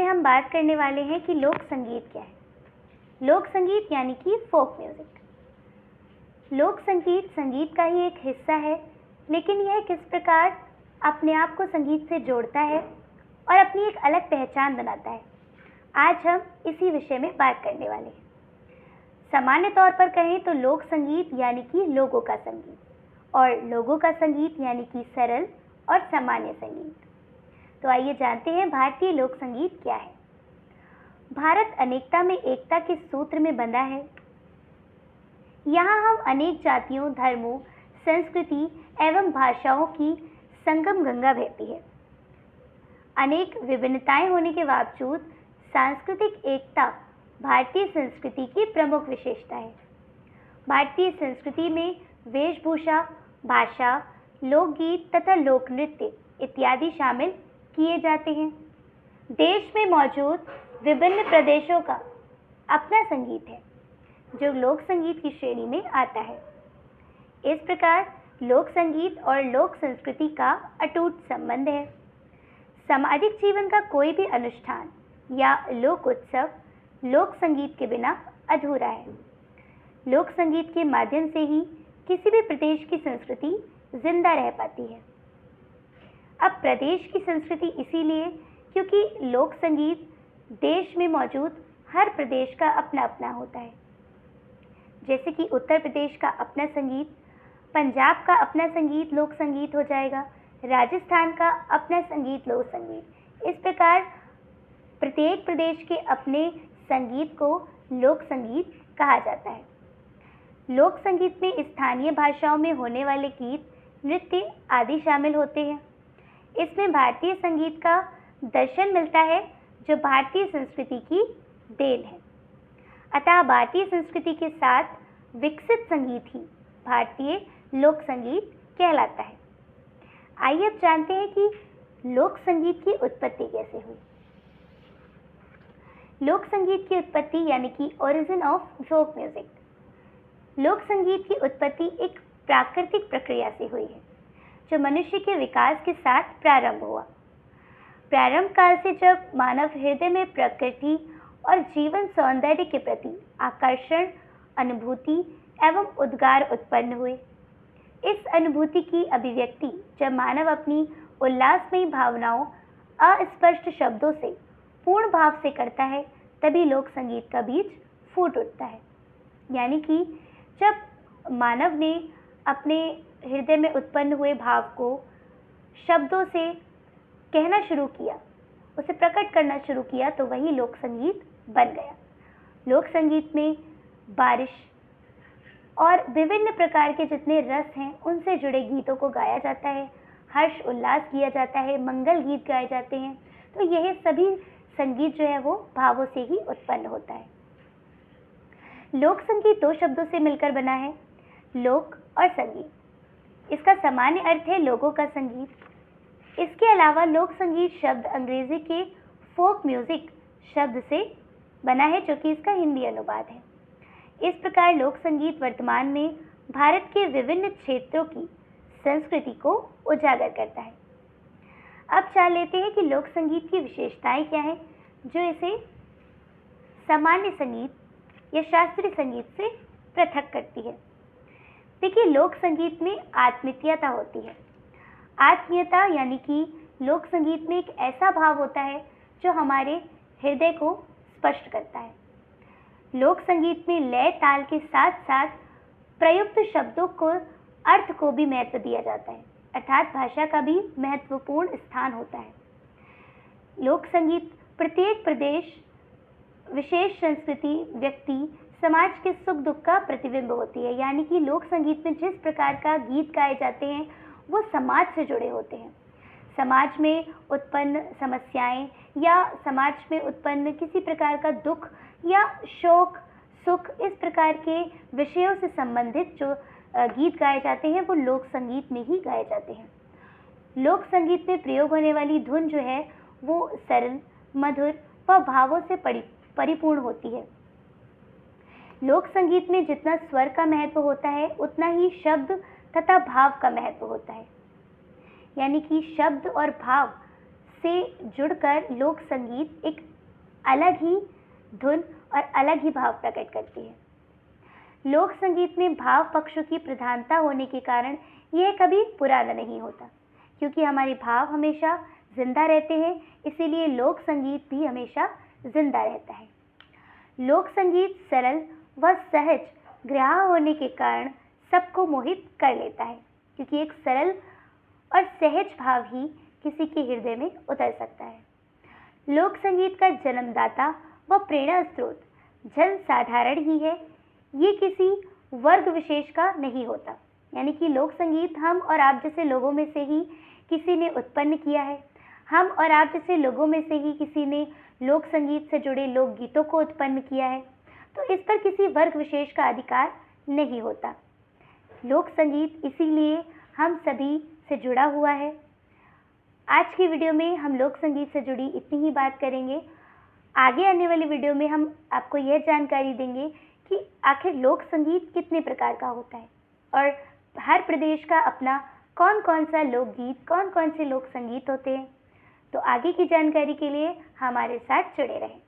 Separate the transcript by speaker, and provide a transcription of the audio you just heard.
Speaker 1: हम बात करने वाले हैं कि लोक संगीत क्या है। लोक संगीत यानी कि फोक म्यूजिक। लोक संगीत संगीत का ही एक हिस्सा है, लेकिन यह किस प्रकार अपने आप को संगीत से जोड़ता है और अपनी एक अलग पहचान बनाता है, आज हम इसी विषय में बात करने वाले हैं। सामान्य तौर पर कहें तो लोक संगीत यानी कि लोगों का संगीत और लोगों का संगीत यानी कि सरल और सामान्य संगीत। तो आइए जानते हैं भारतीय लोक संगीत क्या है। भारत अनेकता में एकता के सूत्र में बंधा है। यहाँ हम अनेक जातियों, धर्मों, संस्कृति एवं भाषाओं की संगम गंगा बहती है। अनेक विभिन्नताएं होने के बावजूद सांस्कृतिक एकता भारतीय संस्कृति की प्रमुख विशेषता है। भारतीय संस्कृति में वेशभूषा, भाषा, लोकगीत तथा लोक नृत्य इत्यादि शामिल किए जाते हैं। देश में मौजूद विभिन्न प्रदेशों का अपना संगीत है, जो लोक संगीत की श्रेणी में आता है। इस प्रकार लोक संगीत और लोक संस्कृति का अटूट संबंध है। सामाजिक जीवन का कोई भी अनुष्ठान या लोक उत्सव लोक संगीत के बिना अधूरा है। लोक संगीत के माध्यम से ही किसी भी प्रदेश की संस्कृति जिंदा रह पाती है। अब प्रदेश की संस्कृति इसीलिए क्योंकि लोक संगीत देश में मौजूद हर प्रदेश का अपना अपना होता है। जैसे कि उत्तर प्रदेश का अपना संगीत, पंजाब का अपना संगीत लोक संगीत हो जाएगा, राजस्थान का अपना संगीत लोक संगीत। इस प्रकार प्रत्येक प्रदेश के अपने संगीत को लोक संगीत कहा जाता है। लोक संगीत में स्थानीय भाषाओं में होने वाले गीत, नृत्य आदि शामिल होते हैं। इसमें भारतीय संगीत का दर्शन मिलता है, जो भारतीय संस्कृति की देन है। अतः भारतीय संस्कृति के साथ विकसित संगीत ही भारतीय लोक संगीत कहलाता है। आइए अब जानते हैं कि लोक संगीत की उत्पत्ति कैसे हुई। लोक संगीत की उत्पत्ति यानी कि ओरिजिन ऑफ फोक म्यूजिक। लोक संगीत की उत्पत्ति एक प्राकृतिक प्रक्रिया से हुई है, जो मनुष्य के विकास के साथ प्रारंभ हुआ। प्रारंभ काल से जब मानव हृदय में प्रकृति और जीवन सौंदर्य के प्रति आकर्षण, अनुभूति एवं उद्गार उत्पन्न हुए। इस अनुभूति की अभिव्यक्ति जब मानव अपनी उल्लासमयी भावनाओं अस्पष्ट शब्दों से पूर्ण भाव से करता है, तभी लोक संगीत का बीज फूट उठता है। यानी कि जब मानव ने अपने हृदय में उत्पन्न हुए भाव को शब्दों से कहना शुरू किया, उसे प्रकट करना शुरू किया, तो वही लोक संगीत बन गया। लोक संगीत में बारिश और विभिन्न प्रकार के जितने रस हैं, उनसे जुड़े गीतों को गाया जाता है, हर्ष उल्लास किया जाता है, मंगल गीत गाए जाते हैं। तो यह सभी संगीत जो है वो भावों से ही उत्पन्न होता है। लोक संगीत दो शब्दों से मिलकर बना है, लोक और संगीत। इसका सामान्य अर्थ है लोगों का संगीत। इसके अलावा लोक संगीत शब्द अंग्रेजी के फोक म्यूजिक शब्द से बना है, जो कि इसका हिंदी अनुवाद है। इस प्रकार लोक संगीत वर्तमान में भारत के विभिन्न क्षेत्रों की संस्कृति को उजागर करता है। अब जान लेते हैं कि लोक संगीत की विशेषताएं क्या हैं, जो इसे सामान्य संगीत या शास्त्रीय संगीत से पृथक करती है। देखिए, लोक संगीत में आत्मीयता होती है। आत्मीयता यानी कि लोक संगीत में एक ऐसा भाव होता है जो हमारे हृदय को स्पष्ट करता है। लोक संगीत में लय ताल के साथ साथ प्रयुक्त शब्दों को अर्थ को भी महत्व दिया जाता है, अर्थात भाषा का भी महत्वपूर्ण स्थान होता है। लोक संगीत प्रत्येक प्रदेश, विशेष संस्कृति, व्यक्ति, समाज के सुख दुख का प्रतिबिंब होती है। यानी कि लोक संगीत में जिस प्रकार का गीत गाए जाते हैं वो समाज से जुड़े होते हैं। समाज में उत्पन्न समस्याएं या समाज में उत्पन्न किसी प्रकार का दुख या शोक, सुख, इस प्रकार के विषयों से संबंधित जो गीत गाए जाते हैं वो लोक संगीत में ही गाए जाते हैं। लोक संगीत में प्रयोग होने वाली धुन जो है वो सरल, मधुर व भावों से परिपूर्ण होती है। लोक संगीत में जितना स्वर का महत्व होता है, उतना ही शब्द तथा भाव का महत्व होता है। यानी कि शब्द और भाव से जुड़कर लोक संगीत एक अलग ही धुन और अलग ही भाव प्रकट करती है। लोक संगीत में भाव पक्षों की प्रधानता होने के कारण यह कभी पुराना नहीं होता, क्योंकि हमारे भाव हमेशा जिंदा रहते हैं, इसीलिए लोक संगीत भी हमेशा जिंदा रहता है। लोक संगीत सरल व सहज ग्राह्य होने के कारण सबको मोहित कर लेता है, क्योंकि एक सरल और सहज भाव ही किसी के हृदय में उतर सकता है। लोक संगीत का जन्मदाता व प्रेरणा स्रोत जन साधारण ही है, ये किसी वर्ग विशेष का नहीं होता। यानी कि लोक संगीत हम और आप जैसे लोगों में से ही किसी ने उत्पन्न किया है। हम और आप जैसे लोगों में से ही किसी ने लोक संगीत से जुड़े लोकगीतों को उत्पन्न किया है, तो इस पर किसी वर्ग विशेष का अधिकार नहीं होता। लोक संगीत इसीलिए हम सभी से जुड़ा हुआ है। आज की वीडियो में हम लोक संगीत से जुड़ी इतनी ही बात करेंगे। आगे आने वाली वीडियो में हम आपको यह जानकारी देंगे कि आखिर लोक संगीत कितने प्रकार का होता है और हर प्रदेश का अपना कौन कौन सा लोकगीत, कौन कौन से लोक संगीत होते हैं। तो आगे की जानकारी के लिए हमारे साथ जुड़े रहें।